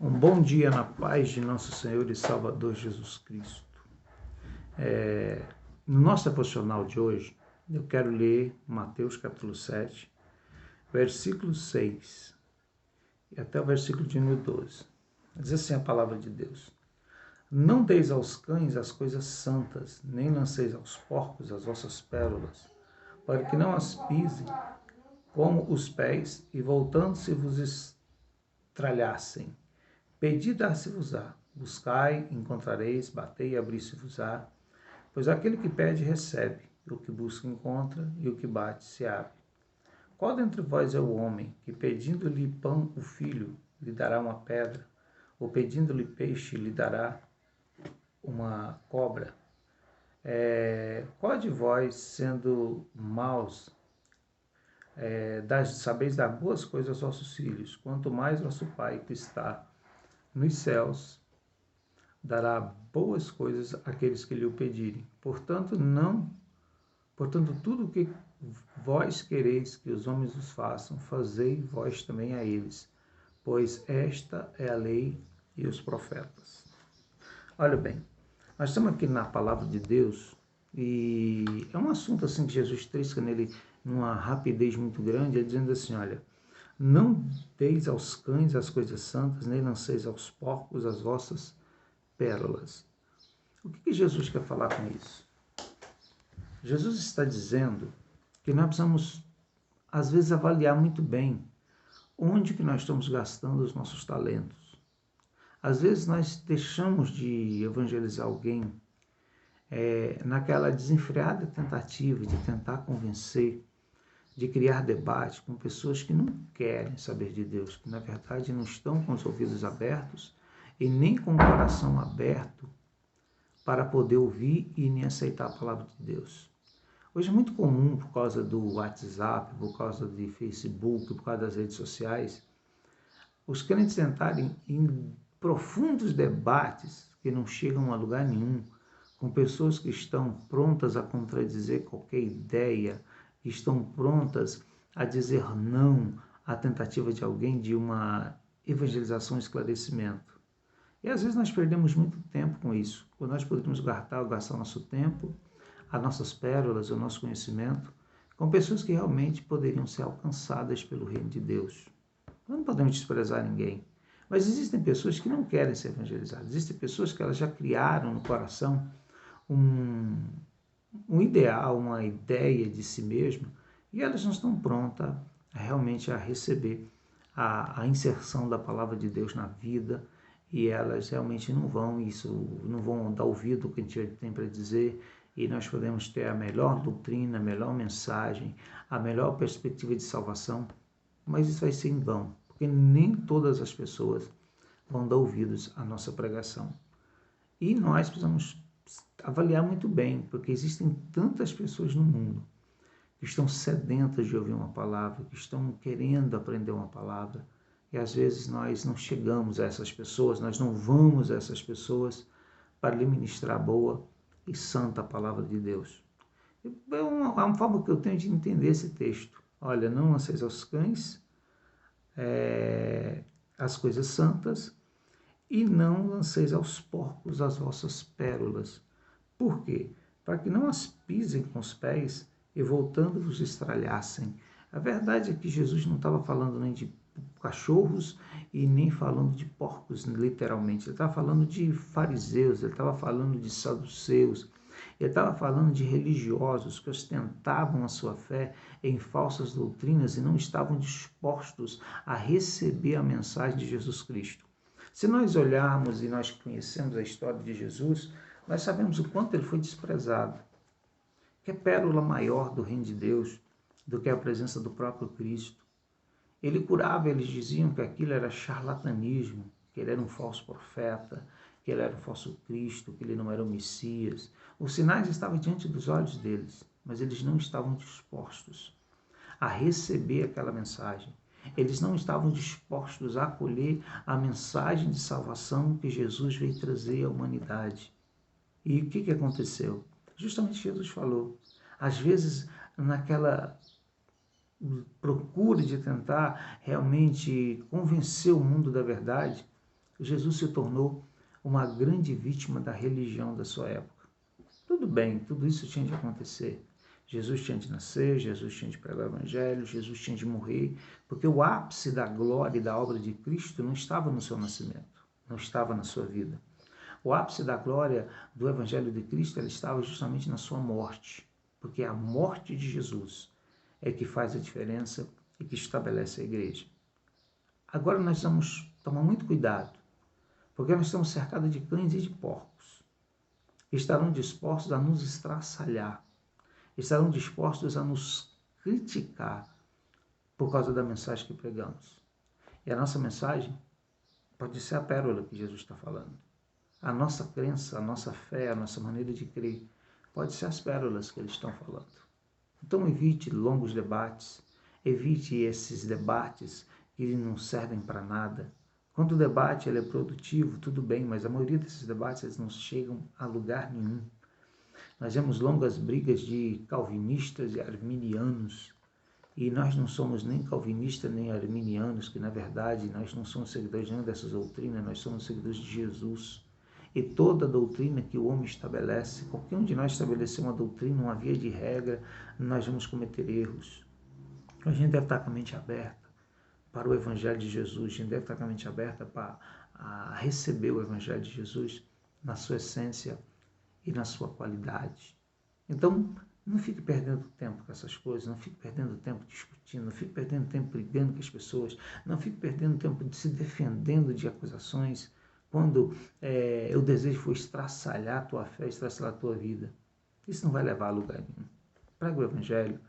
Um bom dia na paz de nosso Senhor e Salvador Jesus Cristo. No nosso devocional de hoje, eu quero ler Mateus capítulo 7, versículo 6 e até o versículo de número 12. Diz assim a palavra de Deus: Não deis aos cães as coisas santas, nem lanceis aos porcos as vossas pérolas, para que não as pisem como os pés e voltando-se vos estralhassem. Pedi, dar-se-vos-á, buscai, encontrareis, batei, abrir-se-vos-á, pois aquele que pede, recebe, o que busca, encontra, e o que bate, se abre. Qual dentre vós é o homem, que pedindo-lhe pão o filho, lhe dará uma pedra, ou pedindo-lhe peixe, lhe dará uma cobra? Qual de vós, sendo maus, sabeis dar boas coisas aos vossos filhos, quanto mais vosso Pai que está nos céus dará boas coisas àqueles que lhe o pedirem. Portanto, tudo o que vós quereis que os homens vos façam, fazei vós também a eles, pois esta é a lei e os profetas. Olha bem, nós estamos aqui na palavra de Deus e é um assunto assim que Jesus trisca nele numa rapidez muito grande, dizendo assim, olha, não deis aos cães as coisas santas, nem lanceis aos porcos as vossas pérolas. O que Jesus quer falar com isso? Jesus está dizendo que nós precisamos, às vezes, avaliar muito bem onde que nós estamos gastando os nossos talentos. Às vezes nós deixamos de evangelizar alguém naquela desenfreada tentativa de tentar convencer, de criar debate com pessoas que não querem saber de Deus, que na verdade não estão com os ouvidos abertos e nem com o coração aberto para poder ouvir e nem aceitar a palavra de Deus. Hoje é muito comum, por causa do WhatsApp, por causa de Facebook, por causa das redes sociais, os crentes entrarem em profundos debates que não chegam a lugar nenhum, com pessoas que estão prontas a contradizer qualquer ideia, que estão prontas a dizer não à tentativa de alguém de uma evangelização e esclarecimento. E às vezes nós perdemos muito tempo com isso, quando nós poderíamos gastar nosso tempo, as nossas pérolas, o nosso conhecimento, com pessoas que realmente poderiam ser alcançadas pelo reino de Deus. Nós não podemos desprezar ninguém, mas existem pessoas que não querem ser evangelizadas, existem pessoas que elas já criaram no coração um ideal, uma ideia de si mesma, e elas não estão prontas realmente a receber a inserção da palavra de Deus na vida, e elas realmente não vão dar ouvido ao que a gente tem para dizer, e nós podemos ter a melhor doutrina, a melhor mensagem, a melhor perspectiva de salvação, mas isso vai ser em vão, porque nem todas as pessoas vão dar ouvidos à nossa pregação. E nós precisamos avaliar muito bem, porque existem tantas pessoas no mundo que estão sedentas de ouvir uma palavra, que estão querendo aprender uma palavra, e às vezes nós não chegamos a essas pessoas, nós não vamos a essas pessoas para lhe ministrar boa e santa a palavra de Deus. É uma forma que eu tenho de entender esse texto. Olha, não lanceis aos cães as coisas santas, e não lanceis aos porcos as vossas pérolas. Por quê? Para que não as pisem com os pés e voltando vos estralhassem. A verdade é que Jesus não estava falando nem de cachorros e nem falando de porcos, literalmente. Ele estava falando de fariseus, ele estava falando de saduceus, ele estava falando de religiosos que ostentavam a sua fé em falsas doutrinas e não estavam dispostos a receber a mensagem de Jesus Cristo. Se nós olharmos e nós conhecemos a história de Jesus, nós sabemos o quanto ele foi desprezado. Que é pérola maior do reino de Deus do que a presença do próprio Cristo. Ele curava, eles diziam que aquilo era charlatanismo, que ele era um falso profeta, que ele era um falso Cristo, que ele não era o Messias. Os sinais estavam diante dos olhos deles, mas eles não estavam dispostos a receber aquela mensagem. Eles não estavam dispostos a acolher a mensagem de salvação que Jesus veio trazer à humanidade. E o que aconteceu? Justamente Jesus falou. Às vezes, naquela procura de tentar realmente convencer o mundo da verdade, Jesus se tornou uma grande vítima da religião da sua época. Tudo bem, tudo isso tinha de acontecer. Jesus tinha de nascer, Jesus tinha de pregar o evangelho, Jesus tinha de morrer, porque o ápice da glória e da obra de Cristo não estava no seu nascimento, não estava na sua vida. O ápice da glória do evangelho de Cristo, ela estava justamente na sua morte, porque a morte de Jesus é que faz a diferença e que estabelece a igreja. Agora nós vamos tomar muito cuidado, porque nós estamos cercados de cães e de porcos. Estarão dispostos a nos estraçalhar, estarão dispostos a nos criticar por causa da mensagem que pregamos. E a nossa mensagem pode ser a pérola que Jesus está falando. A nossa crença, a nossa fé, a nossa maneira de crer, pode ser as pérolas que eles estão falando. Então evite longos debates, evite esses debates que não servem para nada. Quando o debate ele é produtivo, tudo bem, mas a maioria desses debates eles não chegam a lugar nenhum. Nós vemos longas brigas de calvinistas e arminianos, e nós não somos nem calvinistas nem arminianos, que na verdade nós não somos seguidores de nenhuma dessas doutrinas, nós somos seguidores de Jesus. E toda doutrina que o homem estabelece, qualquer um de nós estabelecer uma doutrina, uma via de regra, nós vamos cometer erros. A gente deve estar com a mente aberta para o Evangelho de Jesus, a gente deve estar com a mente aberta para receber o Evangelho de Jesus na sua essência e na sua qualidade. Então, não fique perdendo tempo com essas coisas, não fique perdendo tempo discutindo, não fique perdendo tempo brigando com as pessoas, não fique perdendo tempo se defendendo de acusações, quando o desejo for estraçalhar a tua fé, estraçalhar a tua vida. Isso não vai levar a lugar nenhum. Pregue o Evangelho,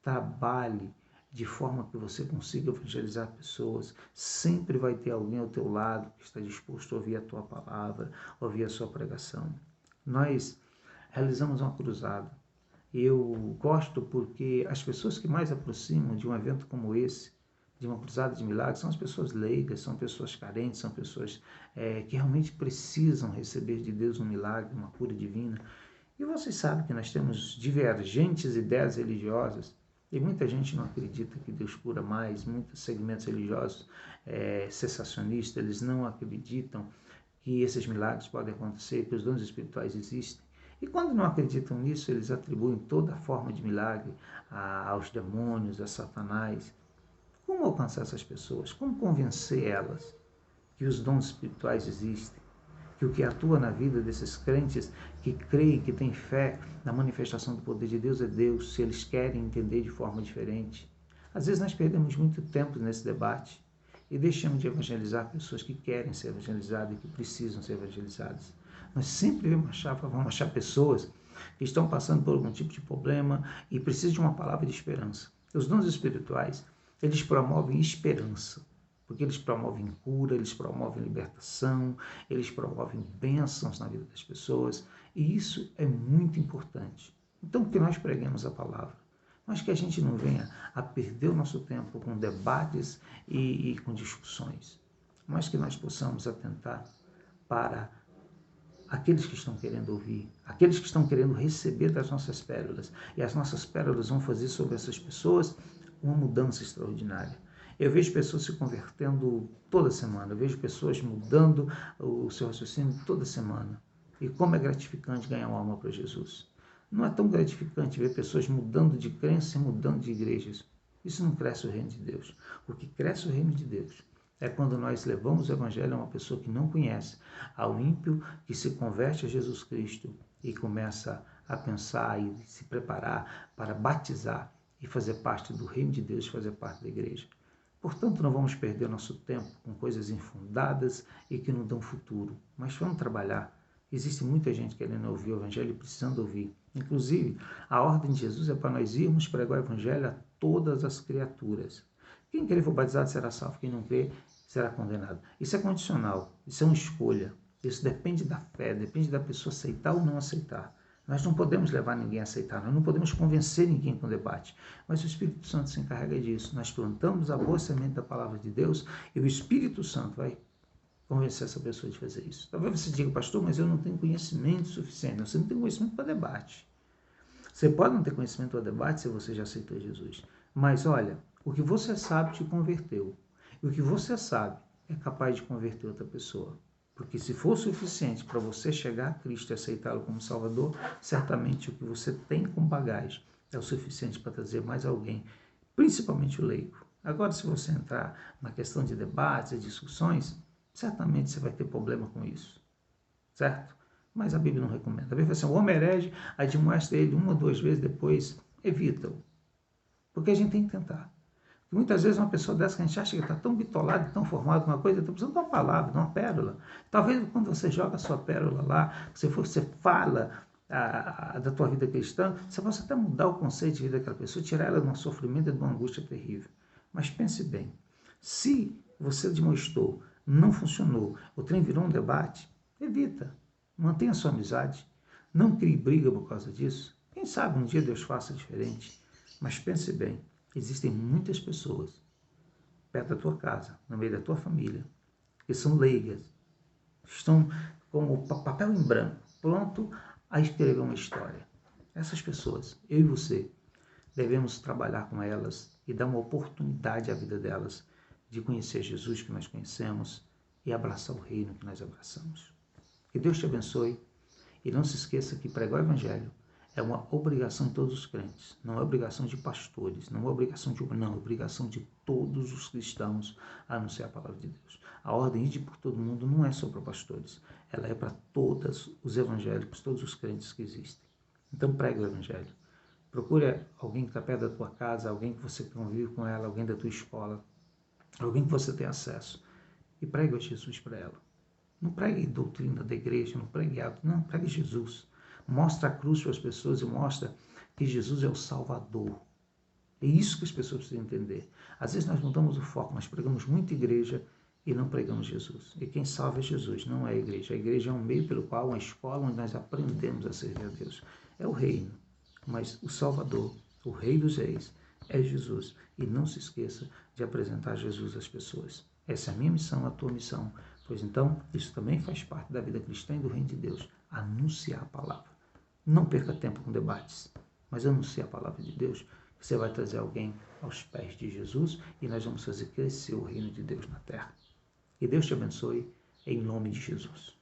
trabalhe de forma que você consiga evangelizar pessoas. Sempre vai ter alguém ao teu lado que está disposto a ouvir a tua palavra, ouvir a sua pregação. Nós realizamos uma cruzada. Eu gosto porque as pessoas que mais aproximam de um evento como esse, de uma cruzada de milagres, são as pessoas leigas, são pessoas carentes, são pessoas que realmente precisam receber de Deus um milagre, uma cura divina. E vocês sabem que nós temos divergentes ideias religiosas e muita gente não acredita que Deus cura mais, muitos segmentos religiosos cessacionistas, eles não acreditam que esses milagres podem acontecer, que os dons espirituais existem. E quando não acreditam nisso, eles atribuem toda forma de milagre aos demônios, a Satanás. Como alcançar essas pessoas? Como convencer elas que os dons espirituais existem? Que o que atua na vida desses crentes que creem, que têm fé na manifestação do poder de Deus é Deus, se eles querem entender de forma diferente. Às vezes nós perdemos muito tempo nesse debate e deixamos de evangelizar pessoas que querem ser evangelizadas e que precisam ser evangelizadas. Nós sempre vamos achar pessoas que estão passando por algum tipo de problema e precisam de uma palavra de esperança. Os dons espirituais, eles promovem esperança, porque eles promovem cura, eles promovem libertação, eles promovem bênçãos na vida das pessoas, e isso é muito importante. Então, que nós preguemos a palavra, mas que a gente não venha a perder o nosso tempo com debates e com discussões, mas que nós possamos atentar para aqueles que estão querendo ouvir, aqueles que estão querendo receber das nossas pérolas, e as nossas pérolas vão fazer sobre essas pessoas uma mudança extraordinária. Eu vejo pessoas se convertendo toda semana, eu vejo pessoas mudando o seu raciocínio toda semana. E como é gratificante ganhar uma alma para Jesus. Não é tão gratificante ver pessoas mudando de crença e mudando de igrejas. Isso não cresce o reino de Deus. O que cresce o reino de Deus é quando nós levamos o Evangelho a uma pessoa que não conhece, ao ímpio que se converte a Jesus Cristo e começa a pensar e se preparar para batizar e fazer parte do reino de Deus, fazer parte da igreja. Portanto, não vamos perder nosso tempo com coisas infundadas e que não dão futuro, mas vamos trabalhar. Existe muita gente querendo ouvir o Evangelho e precisando ouvir. Inclusive, a ordem de Jesus é para nós irmos pregar o Evangelho a todas as criaturas. Quem crer for batizado será salvo, quem não crer será condenado. Isso é condicional, isso é uma escolha. Isso depende da fé, depende da pessoa aceitar ou não aceitar. Nós não podemos levar ninguém a aceitar, nós não podemos convencer ninguém com debate, mas o Espírito Santo se encarrega disso. Nós plantamos a boa semente da palavra de Deus e o Espírito Santo vai convencer essa pessoa de fazer isso. Talvez você diga, pastor, mas eu não tenho conhecimento suficiente. Não, você não tem conhecimento para debate. Você pode não ter conhecimento para debate se você já aceitou Jesus. Mas olha, o que você sabe te converteu. E o que você sabe é capaz de converter outra pessoa. Porque se for suficiente para você chegar a Cristo e aceitá-lo como Salvador, certamente o que você tem com bagagem é o suficiente para trazer mais alguém, principalmente o leigo. Agora, se você entrar na questão de debates e discussões, certamente você vai ter problema com isso, certo? Mas a Bíblia não recomenda. A Bíblia fala assim, o homem herege, admoesta ele 1 ou 2 vezes, depois evita-o. Porque a gente tem que tentar. Muitas vezes uma pessoa dessa que a gente acha que está tão bitolada, tão formada uma coisa, está precisando de uma palavra, de uma pérola. Talvez quando você joga a sua pérola lá, você fala da tua vida cristã, você possa até mudar o conceito de vida daquela pessoa, tirar ela de um sofrimento e de uma angústia terrível. Mas pense bem, se você demonstrou, não funcionou, o trem virou um debate, evita, mantenha a sua amizade, não crie briga por causa disso. Quem sabe um dia Deus faça diferente, mas pense bem, existem muitas pessoas perto da tua casa, no meio da tua família, que são leigas, estão como papel em branco, pronto a escrever uma história. Essas pessoas, eu e você, devemos trabalhar com elas e dar uma oportunidade à vida delas de conhecer Jesus que nós conhecemos e abraçar o reino que nós abraçamos. Que Deus te abençoe e não se esqueça que pregar o Evangelho é uma obrigação de todos os crentes, não é obrigação de pastores, não é obrigação de não, é obrigação de todos os cristãos a anunciar a palavra de Deus. A ordem de ir por todo mundo não é só para pastores, ela é para todos os evangélicos, todos os crentes que existem. Então pregue o Evangelho. Procure alguém que está perto da tua casa, alguém que você convive com ela, alguém da tua escola, alguém que você tem acesso, e pregue o Jesus para ela. Não pregue doutrina da igreja, não pregue hábito, não, pregue Jesus. Mostra a cruz para as pessoas e mostra que Jesus é o Salvador. É isso que as pessoas precisam entender. Às vezes nós mudamos o foco, nós pregamos muita igreja e não pregamos Jesus. E quem salva é Jesus, não é a igreja. A igreja é um meio pelo qual, uma escola onde nós aprendemos a servir a Deus. É o reino, mas o Salvador, o Rei dos Reis, é Jesus. E não se esqueça de apresentar Jesus às pessoas. Essa é a minha missão, a tua missão. Pois então, isso também faz parte da vida cristã e do reino de Deus. Anunciar a palavra. Não perca tempo com debates, mas anuncie a palavra de Deus. Você vai trazer alguém aos pés de Jesus e nós vamos fazer crescer o reino de Deus na terra. Que Deus te abençoe, em nome de Jesus.